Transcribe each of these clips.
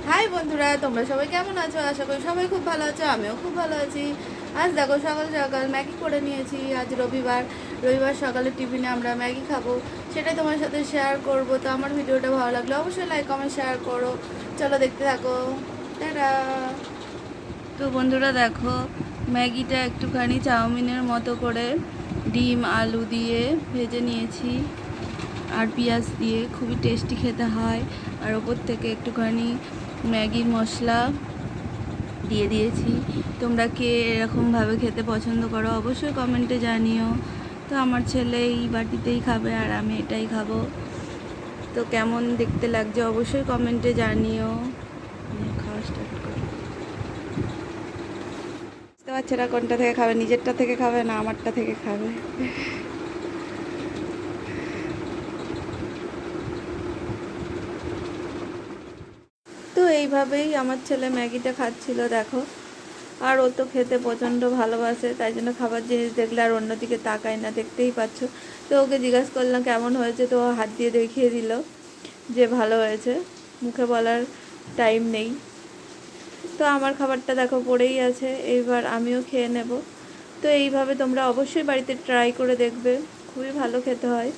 High বন্ধুরা, তোমরা সবাই কেমন আছো? আশা করি সবাই খুব ভালো আছো, আমিও খুব ভালো আছি। আজ দেখো সকাল সকাল ম্যাগি করে নিয়েছি। আজ রবিবার, সকালে টিফিনে আমরা ম্যাগি খাবো, সেটাই তোমার সাথে শেয়ার করব। তো আমার ভিডিওটা ভালো লাগলে অবশ্যই লাইক কমেন্ট শেয়ার করো। চলো দেখতে থাকো। টাটা। তো বন্ধুরা দেখো, ম্যাগিটা একটুখানি চাউমিনের মতো করে ডিম আলু দিয়ে ভেজে নিয়েছি আর পেঁয়াজ দিয়ে, খুবই টেস্টি খেতে হয়। আর ওপর থেকে একটুখানি ম্যাগির মশলা দিয়ে দিয়েছি। তোমরা কে এরকমভাবে খেতে পছন্দ করো অবশ্যই কমেন্টে জানিও। তো আমার ছেলে এই বাটিতেই খাবে আর আমি এটাই খাবো। তো কেমন দেখতে লাগছে অবশ্যই কমেন্টে জানিও। খাওয়া স্টার্ট করো। বুঝতে পারছে না কোনটা থেকে খাবে, নিজেরটা থেকে খাবে না আমারটা থেকে খাবে। তো এইভাবেই আমার ছেলে ম্যাগিটা খাচ্ছিল দেখো। আর ও তো খেতে প্রচণ্ড ভালোবাসে, তাই জন্য খাবার জিনিস দেখলে আর অন্যদিকে তাকায় না, দেখতেই পাচ্ছ। তো ওকে জিজ্ঞাসা করলাম কেমন হয়েছে, তো ও হাত দিয়ে দেখিয়ে দিল যে ভালো হয়েছে। মুখে বলার টাইম নেই। তো আমার খাবারটা দেখো পড়েই আছে, এইবার আমিও খেয়ে নেব। তো এইভাবে তোমরা অবশ্যই বাড়িতে ট্রাই করে দেখবে, খুবই ভালো খেতে হয়।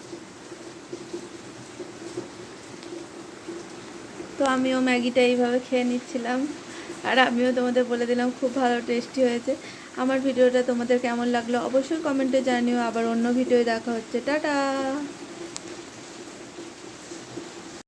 তো আমিও ম্যাগিটা এইভাবে খেয়ে নিচ্ছিলাম আর আমিও তোমাদের বলে দিলাম খুব ভালো টেস্টি হয়েছে। আমার ভিডিওটা তোমাদের কেমন লাগলো অবশ্যই কমেন্টে জানিও। আবার অন্য ভিডিও দেখা হচ্ছে। টাটা।